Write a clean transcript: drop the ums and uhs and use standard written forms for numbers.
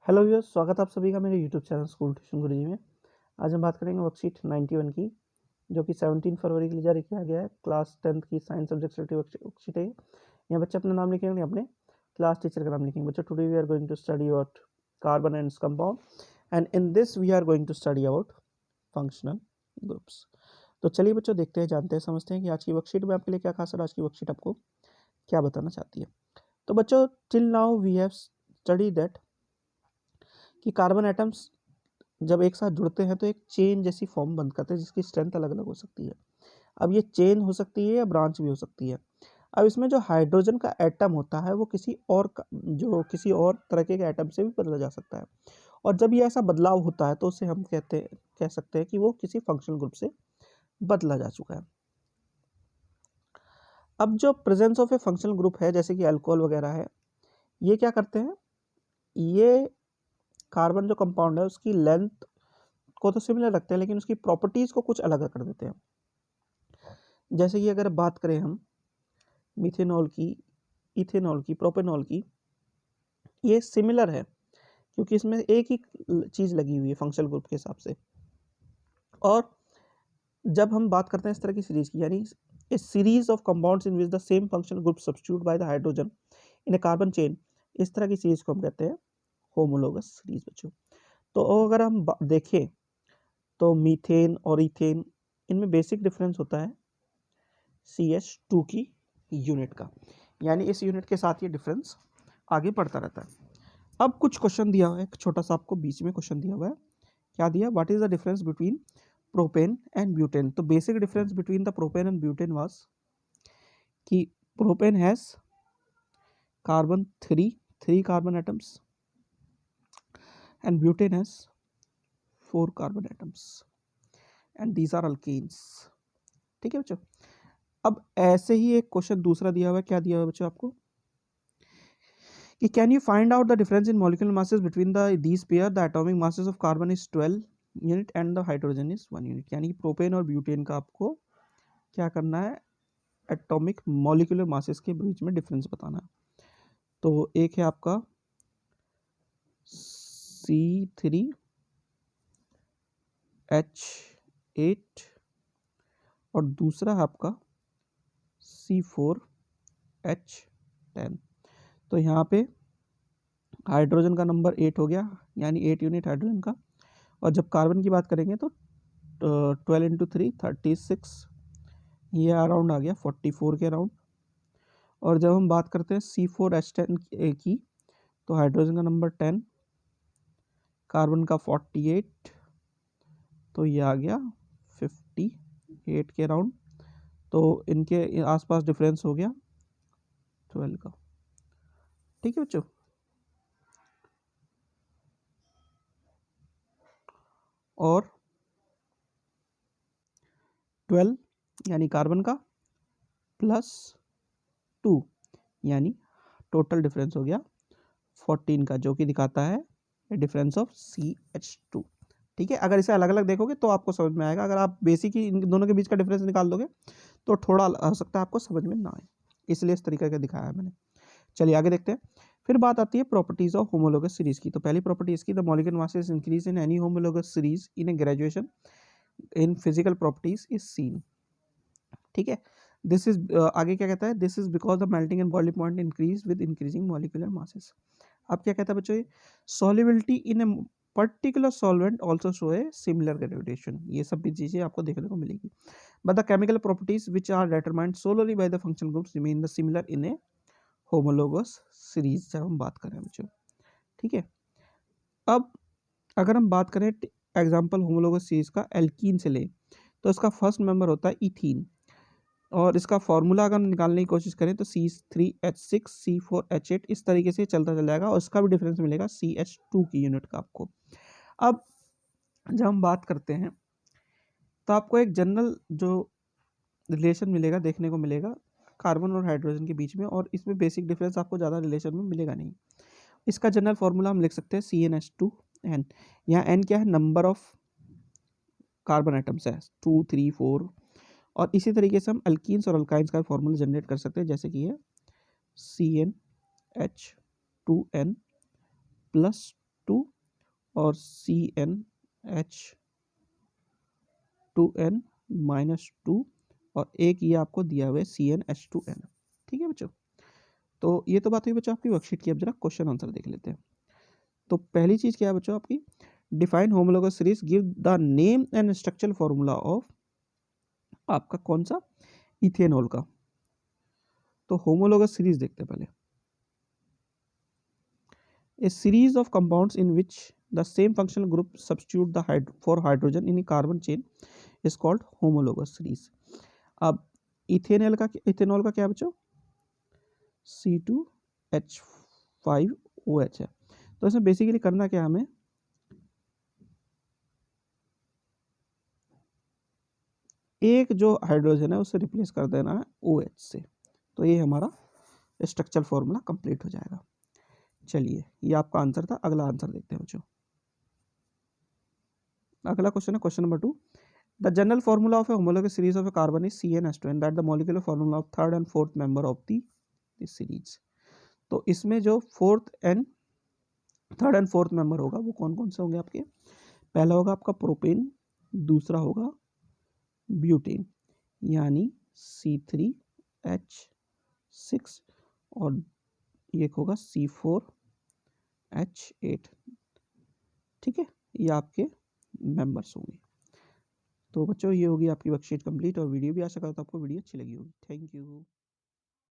Hello viewers, स्वागत है आप सभी का मेरे यूट्यूब चैनल स्कूल ट्यूशन गुरुजी में। आज हम बात करेंगे वर्कशीट 91 की, जो कि 17 फरवरी के लिए जारी किया गया है। क्लास 10th की साइंस सब्जेक्ट से वर्कशीट है। यहाँ बच्चे अपना नाम लिखेंगे, अपने क्लास टीचर का नाम लिखेंगे। बच्चों, today we are going to study about carbon and compound, and in this we are going to study about functional groups. तो चलिए बच्चों, देखते हैं, जानते हैं, समझते हैं कि आज की वर्कशीट में आपके लिए क्या खास है, आज की वर्कशीट आपको क्या बताना चाहती है। तो बच्चों, till now we have study that कि कार्बन एटम्स जब एक साथ जुड़ते हैं तो एक चेन जैसी फॉर्म बंद करते हैं, जिसकी स्ट्रेंथ अलग अलग हो सकती है। अब ये चेन हो सकती है या ब्रांच भी हो सकती है। अब इसमें जो हाइड्रोजन का एटम होता है वो किसी और तरह के एटम से भी बदला जा सकता है, और जब ये ऐसा बदलाव होता है तो उसे हम कह सकते हैं कि वो किसी फंक्शनल ग्रुप से बदला जा चुका है। अब जो presence of A functional group है, जैसे कि अल्कोहल वगैरह है, ये क्या करते हैं, ये कार्बन जो कंपाउंड है उसकी लेंथ को तो सिमिलर रखते हैं, लेकिन उसकी प्रॉपर्टीज को कुछ अलग कर देते हैं। जैसे कि अगर बात करें हम मिथेनॉल की, इथेनॉल की, प्रोपेनॉल की, ये सिमिलर है क्योंकि इसमें एक ही चीज लगी हुई है फंक्शनल ग्रुप के हिसाब से। और जब हम बात करते हैं इस तरह की सीरीज की, यानी a series of compounds in which the same functional group substitute by the hydrogen in a carbon chain, इस तरह की सीरीज को हम कहते हैं होमोलोगस सीरीज। बच्चों, तो अगर हम देखें तो मीथेन और इथेन, इनमें बेसिक डिफरेंस होता है CH2 की यूनिट का, यानी इस यूनिट के साथ ये डिफरेंस आगे बढ़ता रहता है। अब कुछ क्वेश्चन दिया हुआ है, एक छोटा सा आपको बीच में क्वेश्चन दिया हुआ है। क्या दिया, what is the difference between propane and butane. तो basic difference between the propane and butane was कि propane has carbon three carbon atoms and butane has 4 carbon atoms, and these are alkanes. ठीक है बच्चों। अब ऐसे ही एक question दूसरा दिया हुआ है। क्या दिया हुआ है बच्चों आपको कि can you find out the difference in molecular masses between the these pair, the atomic masses of carbon is 12 unit and the hydrogen is 1 unit. यानी कि प्रोपेन और ब्यूटेन का आपको क्या करना है, एटॉमिक मॉलिक्यूलर मासेस के बीच में डिफरेंस बताना है। तो एक है आपका C3H8 और दूसरा है आपका C4H10। तो यहाँ पे हाइड्रोजन का नंबर 8 हो गया, यानी 8 यूनिट हाइड्रोजन का। और जब कार्बन की बात करेंगे तो 12 इंटू 3 36, ये अराउंड आ गया 44 के अराउंड। और जब हम बात करते हैं C4H10 की, तो हाइड्रोजन का नंबर 10, कार्बन का 48, तो ये आ गया 58 के अराउंड। तो इनके आसपास डिफरेंस हो गया 12 का। ठीक है बच्चों। और 12 यानी कार्बन का प्लस 2, यानी टोटल डिफरेंस हो गया 14 का, जो कि दिखाता है डिफरेंस ऑफ CH2। ठीक है। अगर इसे अलग अलग देखोगे तो आपको समझ में आएगा। अगर आप बेसिक ही इन दोनों के बीच का डिफरेंस निकाल दोगे तो थोड़ा हो सकता है आपको समझ में ना आए, इसलिए इस तरीके का दिखाया है मैंने। चलिए आगे देखते हैं। फिर बात आती है प्रॉपर्टीज ऑफ होमोलोगस सीरीज की। तो पहली प्रॉपर्टी इसकी, the molecular masses increase in any homologous series in A graduation in physical properties is seen. ठीक है। दिस इज आगे क्या कहता है, this is because the melting and boiling point increase with increasing molecular masses. अब क्या कहता है बच्चों, ये solubility in a particular solvent also show a similar gravitation. ये सब भी चीजें आपको देखने को मिलेगी। But the chemical properties which are determined solely by the functional groups remain the similar in a homologous series, जब हम बात करें बच्चों। ठीक है। अब अगर हम बात करें एग्जाम्पल होमोलोगस सीरीज का एल्कीन से ले, तो इसका फर्स्ट मेंबर होता है इथीन, और इसका फॉर्मूला अगर हम निकालने की कोशिश करें तो C3H6 C4H8 इस तरीके से चलता चल जाएगा, और इसका भी डिफरेंस मिलेगा CH2 की यूनिट का आपको। अब जब हम बात करते हैं तो आपको एक जनरल जो रिलेशन मिलेगा, देखने को मिलेगा कार्बन और हाइड्रोजन के बीच में, और इसमें बेसिक डिफरेंस आपको ज़्यादा रिलेशन में मिलेगा नहीं। इसका जनरल फॉर्मूला हम लिख सकते हैं CnH2n। यहाँ n क्या है, नंबर ऑफ कार्बन आइटम्स है, 2 3 4। और इसी तरीके से हम अल्कीन्स और अल्काइंस का फॉर्मूला जनरेट कर सकते हैं, जैसे कि है CnH2n +2 और CnH2n -2 और एक ये आपको दिया हुआ है CnH2n। ठीक है बच्चों, तो ये तो बात हुई बच्चों आपकी वर्कशीट की। अब जरा क्वेश्चन आंसर देख लेते हैं। तो पहली चीज क्या है बच्चों आपकी, define homologous series, give the name and structural formula of आपका कौन सा, इथेनॉल का। तो होमोलोगस सीरीज देखते हैं पहले। A series of compounds in which the same functional group substitute for hydrogen in a carbon chain is called homologous series। अब ethanol का क्या बच्चों, C2H5OH है। तो इसमें बेसिकली करना क्या, हमें एक जो हाइड्रोजन है उससे रिप्लेस कर देना है OH से। तो ये हमारा स्ट्रक्चरल फॉर्मूला कंप्लीट हो जाएगा। चलिए, ये आपका आंसर था। अगला आंसर देखते हैं बच्चों। अगला क्वेश्चन है question number 2। The general formula of a homologous series of a carbon is CnH2n, that the molecular formula of third and fourth member of the series। तो इसमें जो थर्ड एंड फोर्थ मेंबर होगा वो कौन कौन से होंगे आपके, पहला होगा आपका प्रोपेन, दूसरा होगा ब्यूटेन यानी C3H6 और एक होगा C4H8। ठीक है, ये आपके मेंबर्स होंगे। तो बच्चों ये होगी आपकी वर्कशीट कंप्लीट और वीडियो भी आशा करता हूँ आपको वीडियो अच्छी लगी होगी। Thank you.